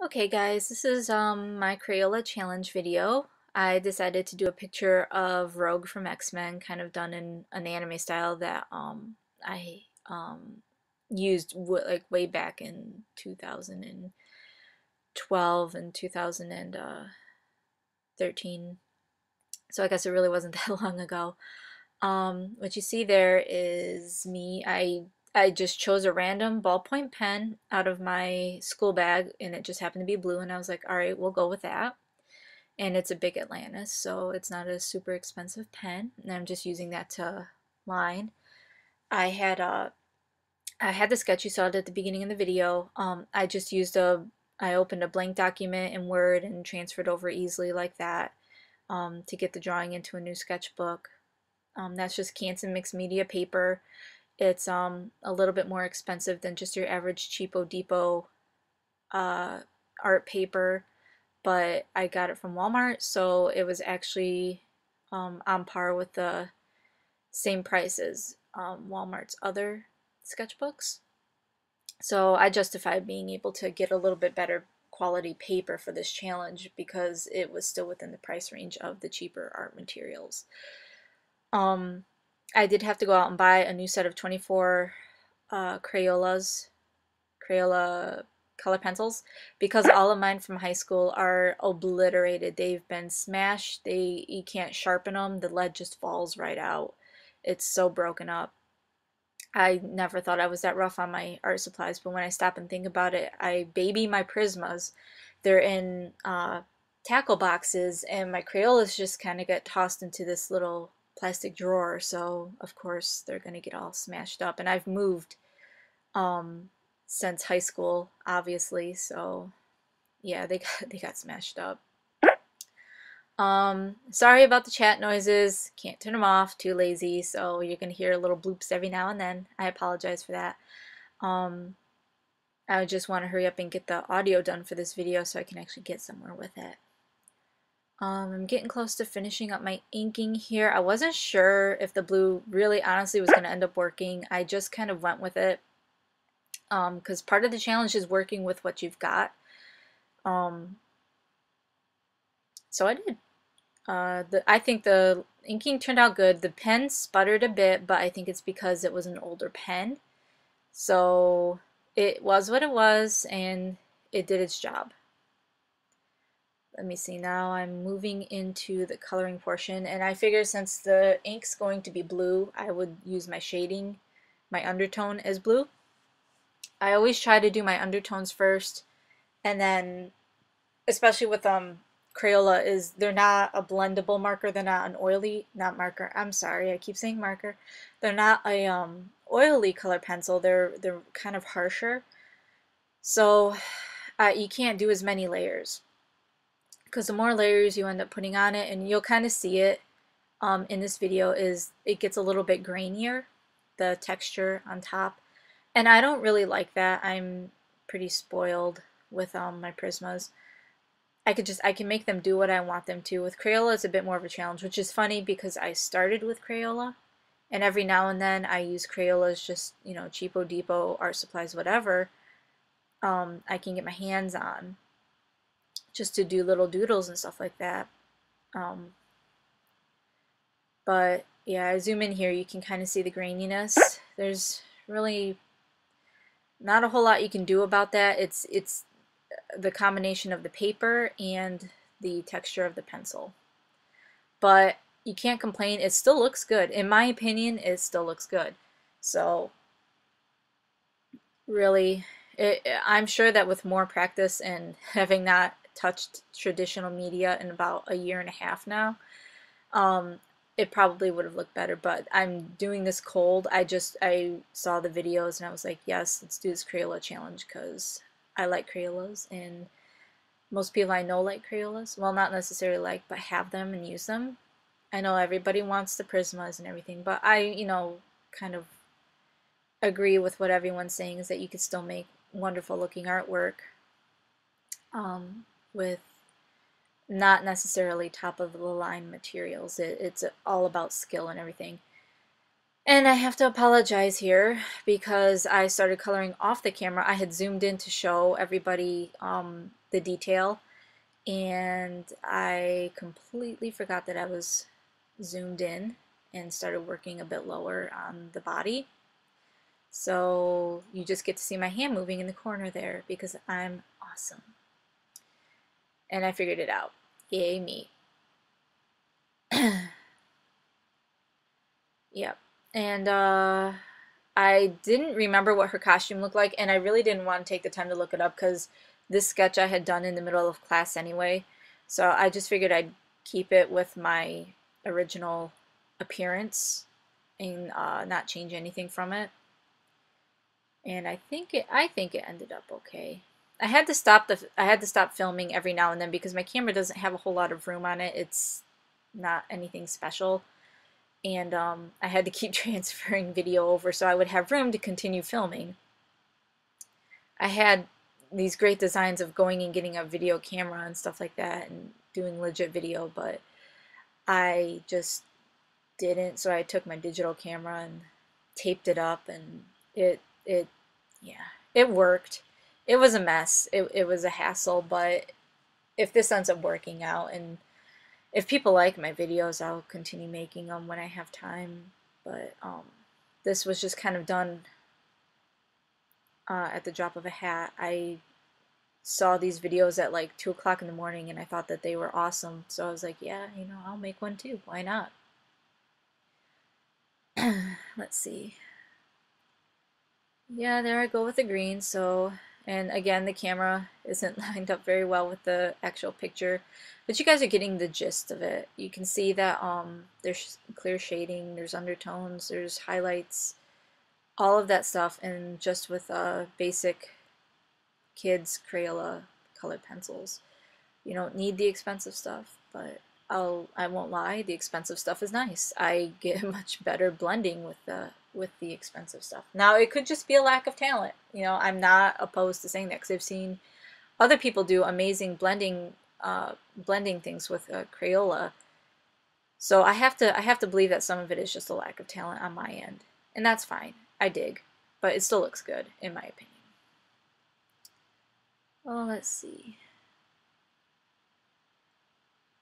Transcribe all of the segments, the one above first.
Okay guys, this is my Crayola challenge video. I decided to do a picture of Rogue from X-Men, kind of done in an anime style that I used like way back in 2012 and 2013. So I guess it really wasn't that long ago. What you see there is me. I just chose a random ballpoint pen out of my school bag, and it just happened to be blue, and I was like, all right, we'll go with that. And it's a Bic Atlantis, so it's not a super expensive pen, and I'm just using that to line. I had I had the sketch you saw it at the beginning of the video. I opened a blank document in Word and transferred over easily like that to get the drawing into a new sketchbook. That's just Canson mixed media paper. It's a little bit more expensive than just your average cheapo depot uh, art paper, but I got it from Walmart, so it was actually on par with the same price as Walmart's other sketchbooks. So I justified being able to get a little bit better quality paper for this challenge because it was still within the price range of the cheaper art materials. Um, I did have to go out and buy a new set of 24 Crayola Colored Pencils, because all of mine from high school are obliterated. They've been smashed. You can't sharpen them. The lead just falls right out. It's so broken up. I never thought I was that rough on my art supplies, but when I stop and think about it, I baby my Prismas. They're in tackle boxes, and my Crayolas just kind of get tossed into this little plastic drawer, so of course they're going to get all smashed up. And I've moved um, since high school, obviously, so yeah, they got smashed up. Sorry about the chat noises. Can't turn them off. Too lazy. So you're gonna hear little bloops every now and then. I apologize for that. Um, I just want to hurry up and get the audio done for this video so I can actually get somewhere with it. I'm getting close to finishing up my inking here. I wasn't sure if the blue really honestly was going to end up working. I just kind of went with it because part of the challenge is working with what you've got. Um, so I did. I think the inking turned out good. The pen sputtered a bit, but I think it's because it was an older pen. So it was what it was, and it did its job. Let me see, now I'm moving into the coloring portion, and I figured since the ink's going to be blue, I would use my shading, my undertone as blue. I always try to do my undertones first, and then, especially with Crayola, is they're not a blendable marker. They're not an oily, not marker. I'm sorry, I keep saying marker. They're not a oily color pencil. They're kind of harsher. So you can't do as many layers because the more layers you end up putting on it, and you'll kind of see it in this video, is it gets a little bit grainier, the texture on top. And I don't really like that. I'm pretty spoiled with my Prismas. I can make them do what I want them to. With Crayola, it's a bit more of a challenge, which is funny because I started with Crayola, and every now and then I use Crayola's just, cheapo depot, art supplies, whatever, I can get my hands on just to do little doodles and stuff like that. Um, but yeah, I zoom in here, you can kind of see the graininess. There's really not a whole lot you can do about that. It's the combination of the paper and the texture of the pencil. But you can't complain. It still looks good. In my opinion, it still looks good. So really, I'm sure that with more practice and having not touched traditional media in about a year and a half now, it probably would have looked better. But I'm doing this cold. I saw the videos and I was like, yes, let's do this Crayola challenge because I like Crayolas, and most people I know like Crayolas. Well, not necessarily like, but have them and use them. I know everybody wants the Prismas and everything, but I, kind of agree with what everyone's saying, is that you could still make wonderful looking artwork with not necessarily top of the line materials. It's all about skill and everything. And I have to apologize here because I started coloring off the camera. I had zoomed in to show everybody the detail, and I completely forgot that I was zoomed in and started working a bit lower on the body. So you just get to see my hand moving in the corner there because I'm awesome. And I figured it out. Yay me. Yep. And I didn't remember what her costume looked like, and I really didn't want to take the time to look it up because this sketch I had done in the middle of class anyway. So I just figured I'd keep it with my original appearance and not change anything from it. And I think it ended up okay. I had to stop filming every now and then because my camera doesn't have a whole lot of room on it. It's not anything special. And I had to keep transferring video over so I would have room to continue filming. I had these great designs of going and getting a video camera and stuff like that and doing legit video, but I just didn't, so I took my digital camera and taped it up, and yeah, it worked. It was a mess. It was a hassle, but if this ends up working out and if people like my videos, I'll continue making them when I have time. But this was just kind of done at the drop of a hat. I saw these videos at like 2 o'clock in the morning and I thought that they were awesome. So I was like, yeah, you know, I'll make one too. Why not? Let's see. Yeah, there I go with the green. So, and again, the camera isn't lined up very well with the actual picture, but you guys are getting the gist of it. You can see that there's clear shading, there's undertones, there's highlights, all of that stuff, and just with basic kids Crayola colored pencils. You don't need the expensive stuff, but I won't lie, the expensive stuff is nice. I get much better blending with the expensive stuff. Now it could just be a lack of talent. You know, I'm not opposed to saying that because I've seen other people do amazing blending things with Crayola. So I have to believe that some of it is just a lack of talent on my end, and that's fine. I dig, but it still looks good in my opinion. Well, let's see.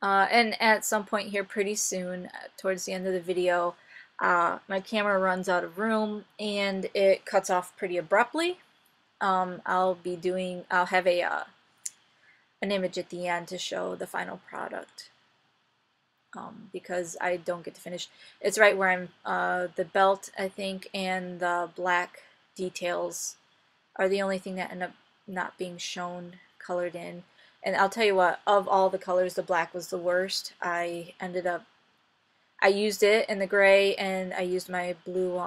And at some point here pretty soon, towards the end of the video, my camera runs out of room and it cuts off pretty abruptly. I'll have an image at the end to show the final product because I don't get to finish. It's right where the belt, I think, and the black details are the only thing that end up not being shown colored in. And I'll tell you what, of all the colors, the black was the worst. I used it in the gray, and I used my blue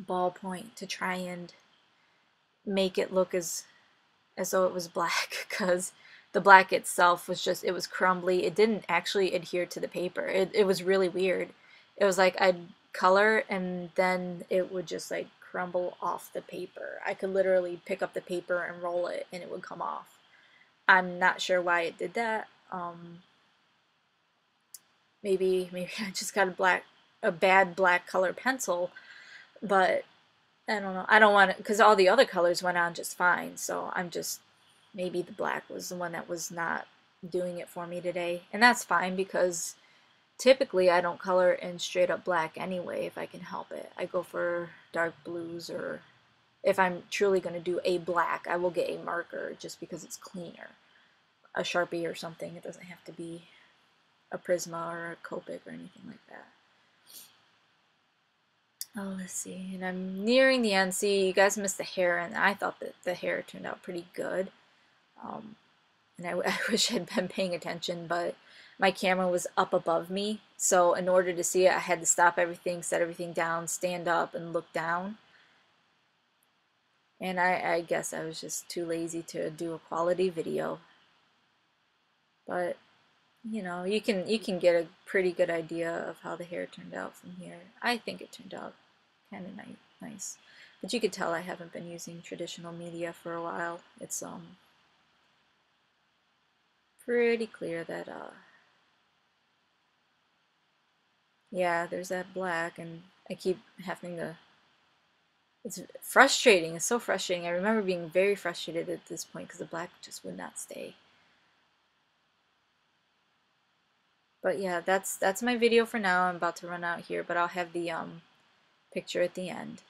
ballpoint to try and make it look as though it was black, because the black itself was just, it was crumbly. It didn't actually adhere to the paper. It was really weird. It was like I'd color, and then it would just like crumble off the paper. I could literally pick up the paper and roll it, and it would come off. I'm not sure why it did that. Maybe I just got a bad black color pencil, but I don't know. I don't want it because all the other colors went on just fine. So maybe the black was the one that was not doing it for me today, and that's fine because typically I don't color in straight up black anyway if I can help it. I go for dark blues, or if I'm truly going to do a black, I will get a marker just because it's cleaner. A Sharpie or something. It doesn't have to be a Prisma or a Copic or anything like that. Oh, let's see. And I'm nearing the end. See, you guys missed the hair, and I thought that the hair turned out pretty good. And I wish I'd been paying attention, but my camera was up above me. So in order to see it, I had to stop everything, set everything down, stand up, and look down. And I guess I was just too lazy to do a quality video. But you know, you can get a pretty good idea of how the hair turned out from here. I think it turned out kind of nice. But you could tell I haven't been using traditional media for a while. It's pretty clear that yeah, there's that black, and I keep having to It's frustrating. It's so frustrating. I remember being very frustrated at this point because the black just would not stay. But yeah, that's my video for now. I'm about to run out here, but I'll have the picture at the end.